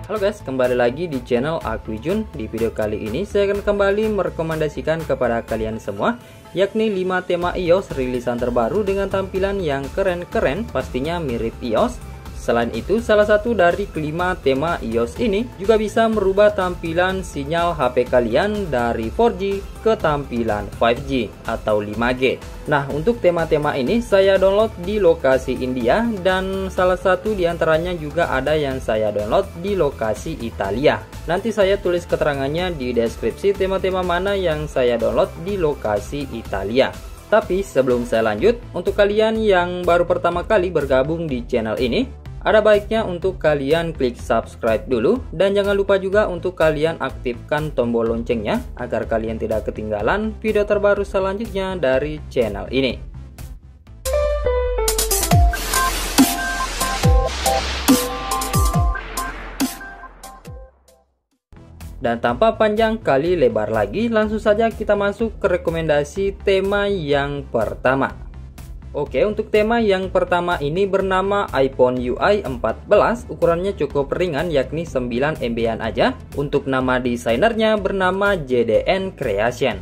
Halo guys, kembali lagi di channel aku Jun. Di video kali ini saya akan kembali merekomendasikan kepada kalian semua, yakni 5 tema iOS rilisan terbaru dengan tampilan yang keren-keren, pastinya mirip iOS. Selain itu, salah satu dari kelima tema iOS ini juga bisa merubah tampilan sinyal HP kalian dari 4G ke tampilan 5G atau 5G. Nah, untuk tema-tema ini saya download di lokasi India dan salah satu diantaranya juga ada yang saya download di lokasi Italia. Nanti saya tulis keterangannya di deskripsi tema-tema mana yang saya download di lokasi Italia. Tapi sebelum saya lanjut, untuk kalian yang baru pertama kali bergabung di channel ini, ada baiknya untuk kalian klik subscribe dulu dan jangan lupa juga untuk kalian aktifkan tombol loncengnya agar kalian tidak ketinggalan video terbaru selanjutnya dari channel ini. Dan tanpa panjang kali lebar lagi, langsung saja kita masuk ke rekomendasi tema yang pertama. Oke, untuk tema yang pertama ini bernama iPhone UI 14, ukurannya cukup ringan yakni 9 MB-an aja. Untuk nama desainernya bernama JDN Creation.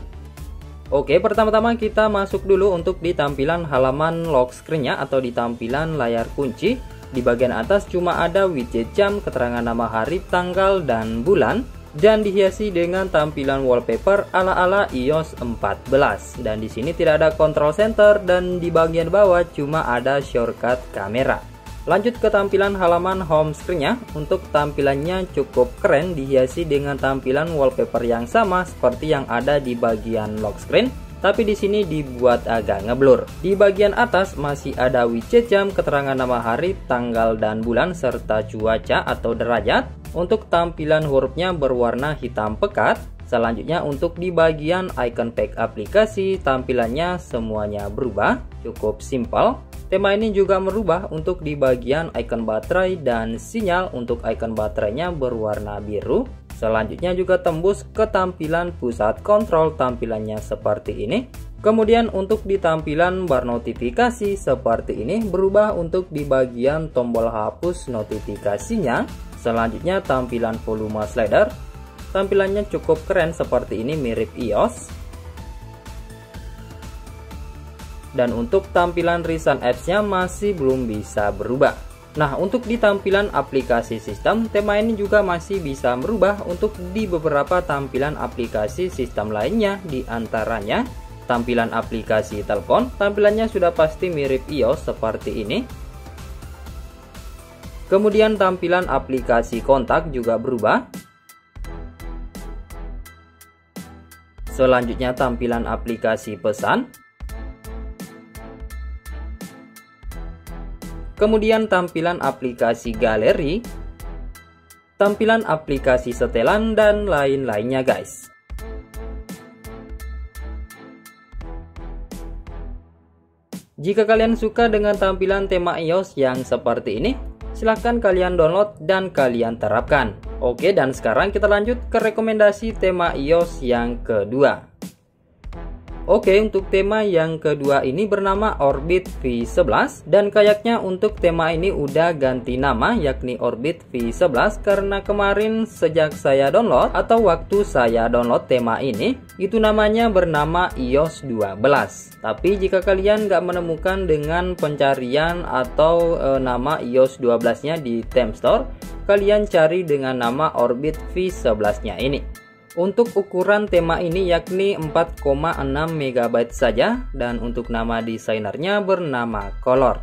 Oke, pertama-tama kita masuk dulu untuk di tampilan halaman lock screen-nya atau di tampilan layar kunci. Di bagian atas cuma ada widget jam, keterangan nama hari, tanggal, dan bulan. Dan dihiasi dengan tampilan wallpaper ala-ala iOS 14. Dan di sini tidak ada control center dan di bagian bawah cuma ada shortcut kamera. Lanjut ke tampilan halaman home screen-nya. Untuk tampilannya cukup keren, dihiasi dengan tampilan wallpaper yang sama seperti yang ada di bagian lock screen, tapi di sini dibuat agak ngeblur. Di bagian atas masih ada widget jam, keterangan nama hari, tanggal, dan bulan serta cuaca atau derajat. Untuk tampilan hurufnya berwarna hitam pekat. Selanjutnya untuk di bagian icon pack aplikasi, tampilannya semuanya berubah, cukup simpel. Tema ini juga merubah untuk di bagian icon baterai dan sinyal. Untuk icon baterainya berwarna biru. Selanjutnya juga tembus ke tampilan pusat kontrol, tampilannya seperti ini. Kemudian untuk di tampilan bar notifikasi seperti ini, berubah untuk di bagian tombol hapus notifikasinya. Selanjutnya tampilan volume slider, tampilannya cukup keren seperti ini, mirip iOS. Dan untuk tampilan recent apps-nya masih belum bisa berubah. Nah, untuk di tampilan aplikasi sistem, tema ini juga masih bisa berubah untuk di beberapa tampilan aplikasi sistem lainnya. Di antaranya tampilan aplikasi telepon, tampilannya sudah pasti mirip iOS seperti ini. Kemudian tampilan aplikasi kontak juga berubah. Selanjutnya tampilan aplikasi pesan. Kemudian tampilan aplikasi galeri. Tampilan aplikasi setelan dan lain-lainnya guys. Jika kalian suka dengan tampilan tema iOS yang seperti ini, silahkan kalian download dan kalian terapkan. Oke, dan sekarang kita lanjut ke rekomendasi tema iOS yang kedua. Oke, untuk tema yang kedua ini bernama Orbit V11. Dan kayaknya untuk tema ini udah ganti nama yakni Orbit V11 karena kemarin sejak saya download atau waktu saya download tema ini, itu namanya bernama iOS 12. Tapi jika kalian nggak menemukan dengan pencarian atau nama iOS 12 nya di Theme Store, kalian cari dengan nama Orbit V11 nya ini. Untuk ukuran tema ini yakni 4,6 MB saja dan untuk nama desainernya bernama Color.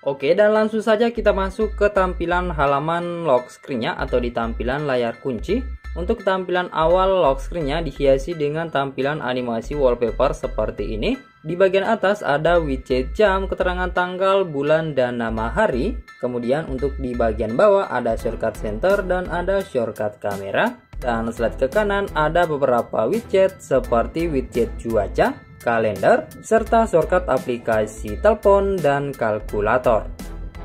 Oke, dan langsung saja kita masuk ke tampilan halaman lock screen-nya atau di tampilan layar kunci. Untuk tampilan awal lock screen-nya dihiasi dengan tampilan animasi wallpaper seperti ini. Di bagian atas ada widget jam, keterangan tanggal, bulan, dan nama hari. Kemudian untuk di bagian bawah ada shortcut center dan ada shortcut kamera. Dan slide ke kanan ada beberapa widget seperti widget cuaca, kalender, serta shortcut aplikasi telepon dan kalkulator.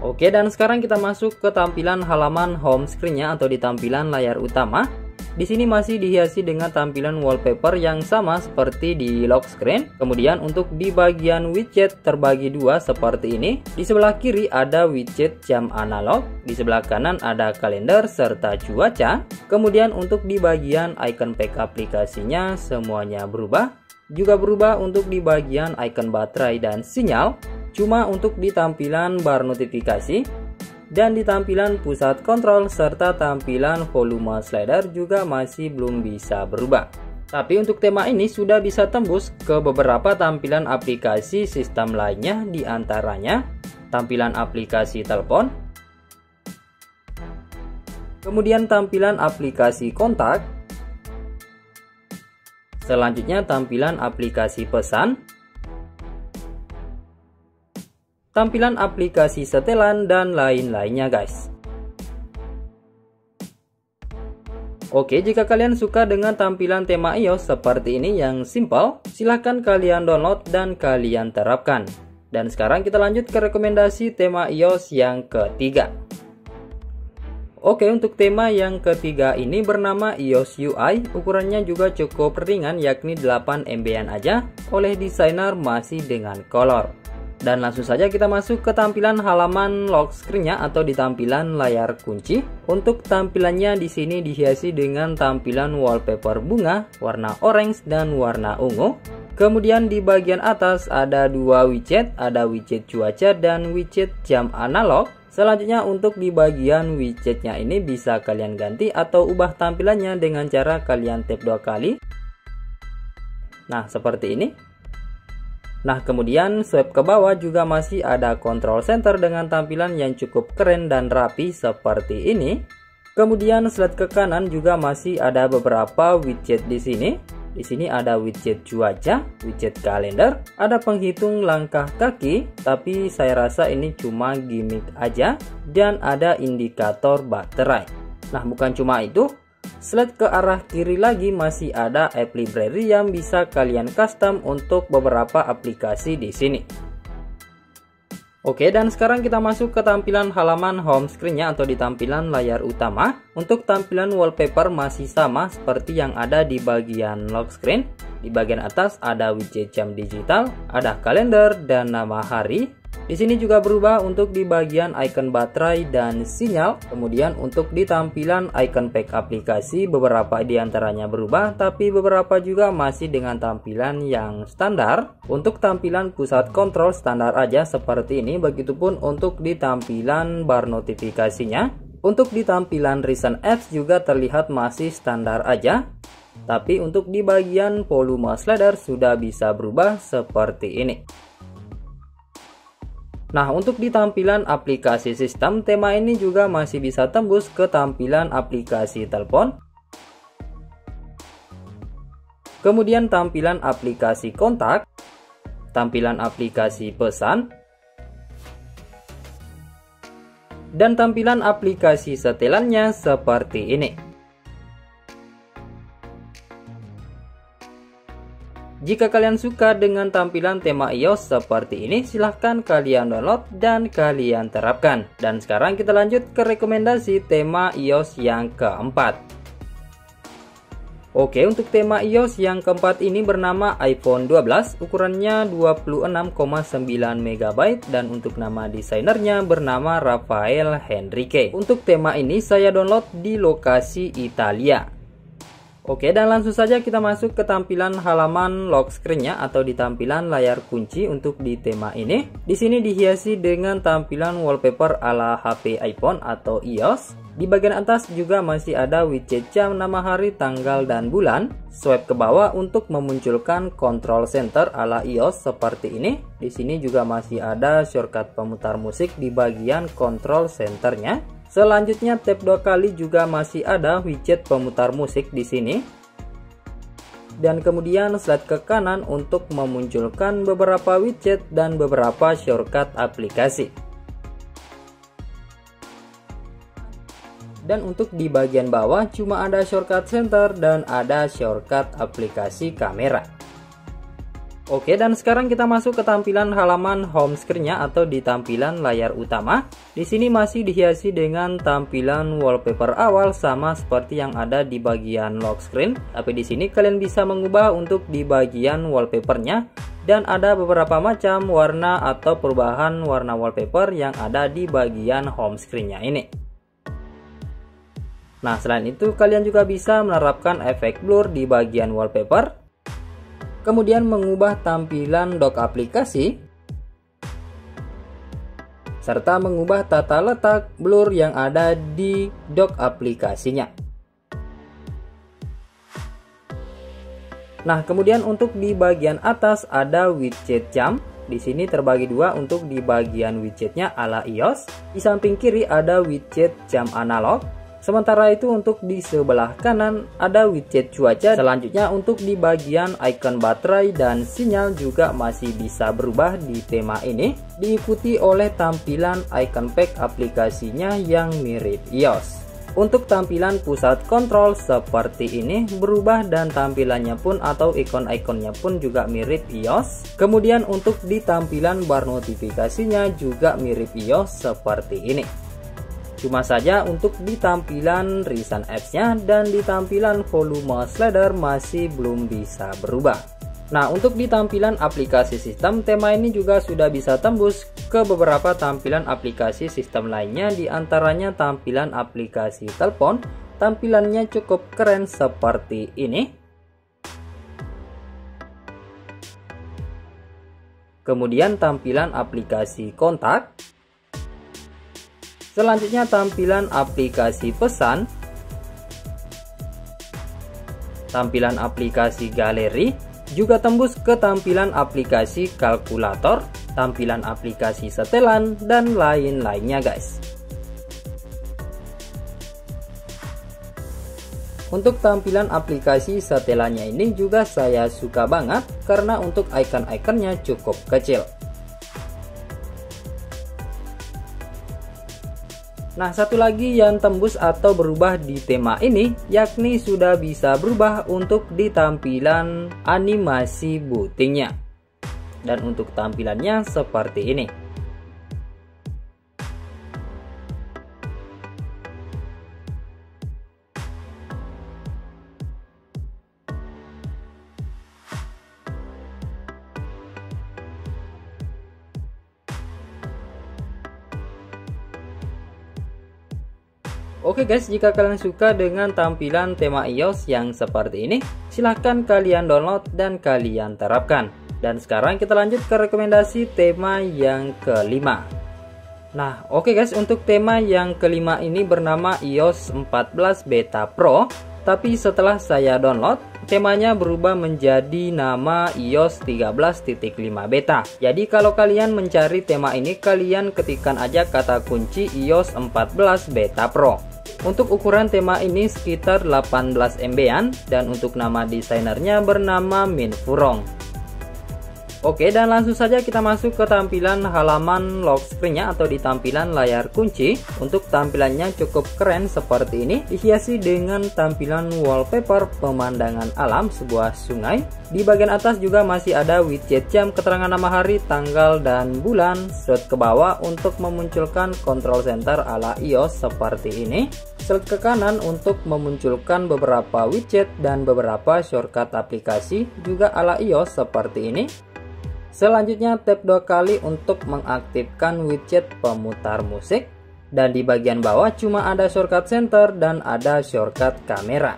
Oke, dan sekarang kita masuk ke tampilan halaman home screen-nya atau di tampilan layar utama. Di sini masih dihiasi dengan tampilan wallpaper yang sama seperti di lock screen. Kemudian untuk di bagian widget terbagi dua seperti ini. Di sebelah kiri ada widget jam analog, di sebelah kanan ada kalender serta cuaca. Kemudian untuk di bagian icon pack aplikasinya semuanya berubah. Juga berubah untuk di bagian icon baterai dan sinyal. Cuma untuk di tampilan bar notifikasi dan di tampilan pusat kontrol serta tampilan volume slider juga masih belum bisa berubah. Tapi untuk tema ini sudah bisa tembus ke beberapa tampilan aplikasi sistem lainnya, di antaranya tampilan aplikasi telepon, kemudian tampilan aplikasi kontak, selanjutnya tampilan aplikasi pesan, tampilan aplikasi setelan, dan lain-lainnya guys. Oke, jika kalian suka dengan tampilan tema iOS seperti ini yang simple, silahkan kalian download dan kalian terapkan. Dan sekarang kita lanjut ke rekomendasi tema iOS yang ketiga. Oke, untuk tema yang ketiga ini bernama iOS UI, ukurannya juga cukup ringan yakni 8 MB aja, oleh desainer masih dengan color. Dan langsung saja kita masuk ke tampilan halaman lock screen-nya atau di tampilan layar kunci. Untuk tampilannya di sini dihiasi dengan tampilan wallpaper bunga, warna orange dan warna ungu. Kemudian di bagian atas ada dua widget, ada widget cuaca dan widget jam analog. Selanjutnya untuk di bagian widgetnya ini bisa kalian ganti atau ubah tampilannya dengan cara kalian tap 2 kali. Nah, seperti ini. Nah, kemudian swipe ke bawah juga masih ada control center dengan tampilan yang cukup keren dan rapi seperti ini. Kemudian slide ke kanan juga masih ada beberapa widget di sini. Di sini ada widget cuaca, widget kalender, ada penghitung langkah kaki, tapi saya rasa ini cuma gimmick aja, dan ada indikator baterai. Nah, bukan cuma itu. Slide ke arah kiri lagi masih ada app library yang bisa kalian custom untuk beberapa aplikasi di sini. Oke, dan sekarang kita masuk ke tampilan halaman home screen-nya atau di tampilan layar utama. Untuk tampilan wallpaper masih sama seperti yang ada di bagian lock screen. Di bagian atas ada widget jam digital, ada kalender dan nama hari. Di sini juga berubah untuk di bagian icon baterai dan sinyal. Kemudian untuk di tampilan icon pack aplikasi beberapa diantaranya berubah, tapi beberapa juga masih dengan tampilan yang standar. Untuk tampilan pusat kontrol standar aja seperti ini, begitupun untuk di tampilan bar notifikasinya. Untuk di tampilan recent apps juga terlihat masih standar aja. Tapi untuk di bagian volume slider sudah bisa berubah seperti ini. Nah, untuk di tampilan aplikasi sistem, tema ini juga masih bisa tembus ke tampilan aplikasi telepon. Kemudian tampilan aplikasi kontak, tampilan aplikasi pesan, dan tampilan aplikasi setelannya seperti ini. Jika kalian suka dengan tampilan tema iOS seperti ini, silahkan kalian download dan kalian terapkan. Dan sekarang kita lanjut ke rekomendasi tema iOS yang keempat. Oke, untuk tema iOS yang keempat ini bernama iPhone 12, ukurannya 26,9 MB dan untuk nama desainernya bernama Rafael Henrique. Untuk tema ini saya download di lokasi Italia. Oke, dan langsung saja kita masuk ke tampilan halaman lock screen-nya atau di tampilan layar kunci untuk di tema ini. Di sini dihiasi dengan tampilan wallpaper ala HP iPhone atau iOS. Di bagian atas juga masih ada widget jam, nama hari, tanggal, dan bulan. Swipe ke bawah untuk memunculkan control center ala iOS seperti ini. Di sini juga masih ada shortcut pemutar musik di bagian control centernya. Selanjutnya tap 2 kali juga masih ada widget pemutar musik di sini. Dan kemudian slide ke kanan untuk memunculkan beberapa widget dan beberapa shortcut aplikasi. Dan untuk di bagian bawah cuma ada shortcut center dan ada shortcut aplikasi kamera. Oke, dan sekarang kita masuk ke tampilan halaman home screen-nya atau di tampilan layar utama. Di sini masih dihiasi dengan tampilan wallpaper awal sama seperti yang ada di bagian lock screen. Tapi di sini kalian bisa mengubah untuk di bagian wallpaper-nya dan ada beberapa macam warna atau perubahan warna wallpaper yang ada di bagian home screen-nya ini. Nah, selain itu kalian juga bisa menerapkan efek blur di bagian wallpaper. Kemudian mengubah tampilan dock aplikasi, serta mengubah tata letak blur yang ada di dock aplikasinya. Nah, kemudian untuk di bagian atas ada widget jam. Di sini terbagi dua untuk di bagian widgetnya ala iOS. Di samping kiri ada widget jam analog. Sementara itu untuk di sebelah kanan ada widget cuaca. Selanjutnya untuk di bagian icon baterai dan sinyal juga masih bisa berubah di tema ini. Diikuti oleh tampilan icon pack aplikasinya yang mirip iOS. Untuk tampilan pusat kontrol seperti ini berubah dan tampilannya pun atau ikon-ikonnya pun juga mirip iOS. Kemudian untuk di tampilan bar notifikasinya juga mirip iOS seperti ini. Cuma saja untuk di tampilan recent apps-nya dan di tampilan volume slider masih belum bisa berubah. Nah, untuk di tampilan aplikasi sistem, tema ini juga sudah bisa tembus ke beberapa tampilan aplikasi sistem lainnya, di antaranya tampilan aplikasi telepon. Tampilannya cukup keren seperti ini. Kemudian tampilan aplikasi kontak. Selanjutnya tampilan aplikasi pesan, tampilan aplikasi galeri, juga tembus ke tampilan aplikasi kalkulator, tampilan aplikasi setelan, dan lain-lainnya guys. Untuk tampilan aplikasi setelannya ini juga saya suka banget karena untuk icon-iconnya cukup kecil. Nah, satu lagi yang tembus atau berubah di tema ini, yakni sudah bisa berubah untuk di tampilan animasi bootingnya. Dan untuk tampilannya seperti ini. Oke guys, jika kalian suka dengan tampilan tema iOS yang seperti ini, silahkan kalian download dan kalian terapkan. Dan sekarang kita lanjut ke rekomendasi tema yang kelima. Nah, oke guys, untuk tema yang kelima ini bernama iOS 14 Beta Pro. Tapi setelah saya download, temanya berubah menjadi nama iOS 13.5 Beta. Jadi kalau kalian mencari tema ini, kalian ketikkan aja kata kunci iOS 14 Beta Pro. Untuk ukuran tema ini sekitar 18 MB-an dan untuk nama desainernya bernama Min Furong. Oke, dan langsung saja kita masuk ke tampilan halaman lock screen-nya atau di tampilan layar kunci. Untuk tampilannya cukup keren seperti ini, dihiasi dengan tampilan wallpaper pemandangan alam sebuah sungai. Di bagian atas juga masih ada widget jam, keterangan nama hari, tanggal, dan bulan. Slide ke bawah untuk memunculkan control center ala iOS seperti ini. Slide ke kanan untuk memunculkan beberapa widget dan beberapa shortcut aplikasi juga ala iOS seperti ini. Selanjutnya tap 2 kali untuk mengaktifkan widget pemutar musik. Dan di bagian bawah cuma ada shortcut center dan ada shortcut kamera.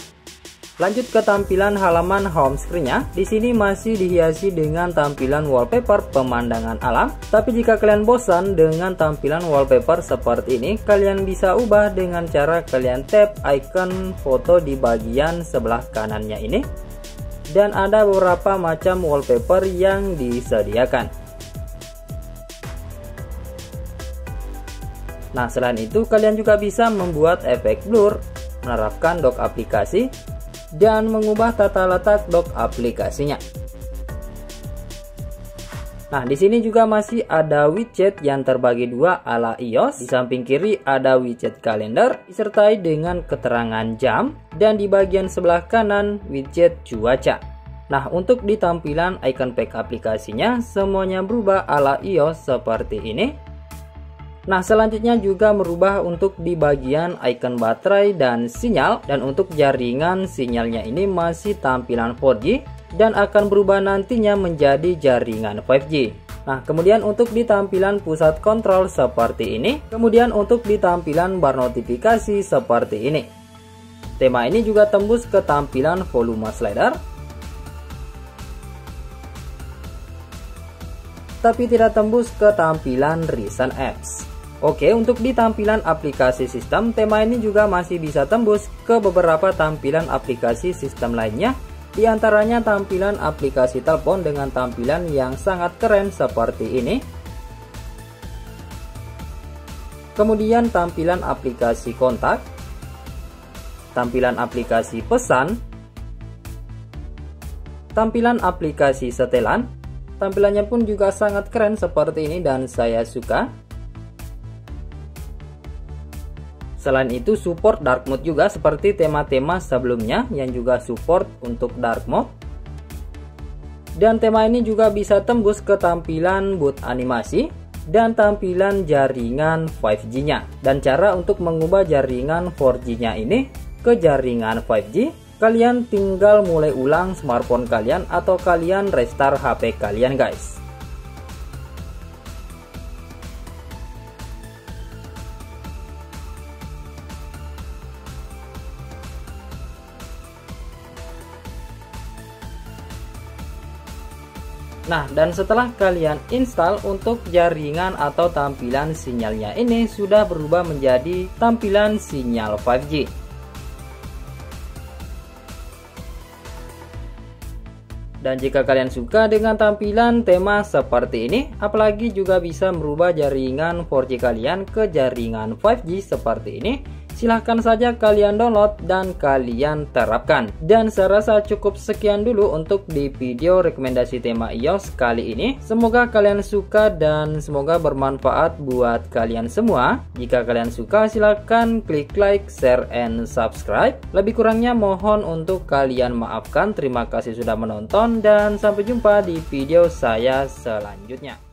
Lanjut ke tampilan halaman home screen-nya. Di sini masih dihiasi dengan tampilan wallpaper pemandangan alam. Tapi jika kalian bosan dengan tampilan wallpaper seperti ini, kalian bisa ubah dengan cara kalian tap icon foto di bagian sebelah kanannya ini. Dan ada beberapa macam wallpaper yang disediakan. Nah, selain itu kalian juga bisa membuat efek blur, menerapkan dock aplikasi, dan mengubah tata letak dock aplikasinya. Nah, di sini juga masih ada widget yang terbagi dua ala iOS. Di samping kiri ada widget kalender disertai dengan keterangan jam dan di bagian sebelah kanan widget cuaca. Nah, untuk di tampilan icon pack aplikasinya semuanya berubah ala iOS seperti ini. Nah, selanjutnya juga merubah untuk di bagian icon baterai dan sinyal, dan untuk jaringan sinyalnya ini masih tampilan 4G dan akan berubah nantinya menjadi jaringan 5G. Nah, kemudian untuk di tampilan pusat kontrol seperti ini, kemudian untuk di tampilan bar notifikasi seperti ini. Tema ini juga tembus ke tampilan volume slider, tapi tidak tembus ke tampilan recent apps. Oke, untuk di tampilan aplikasi sistem, tema ini juga masih bisa tembus ke beberapa tampilan aplikasi sistem lainnya, di antaranya tampilan aplikasi telepon dengan tampilan yang sangat keren seperti ini. Kemudian tampilan aplikasi kontak, tampilan aplikasi pesan, tampilan aplikasi setelan. Tampilannya pun juga sangat keren seperti ini dan saya suka. Selain itu support dark mode juga seperti tema-tema sebelumnya yang juga support untuk dark mode. Dan tema ini juga bisa tembus ke tampilan boot animasi dan tampilan jaringan 5G-nya. Dan cara untuk mengubah jaringan 4G-nya ini ke jaringan 5G, kalian tinggal mulai ulang smartphone kalian atau kalian restart HP kalian, guys. Nah, dan setelah kalian install, untuk jaringan atau tampilan sinyalnya ini sudah berubah menjadi tampilan sinyal 5G. Dan jika kalian suka dengan tampilan tema seperti ini, apalagi juga bisa merubah jaringan 4G kalian ke jaringan 5G seperti ini, silahkan saja kalian download dan kalian terapkan. Dan saya rasa cukup sekian dulu untuk di video rekomendasi tema iOS kali ini. Semoga kalian suka dan semoga bermanfaat buat kalian semua. Jika kalian suka, silahkan klik like, share, and subscribe. Lebih kurangnya mohon untuk kalian maafkan. Terima kasih sudah menonton dan sampai jumpa di video saya selanjutnya.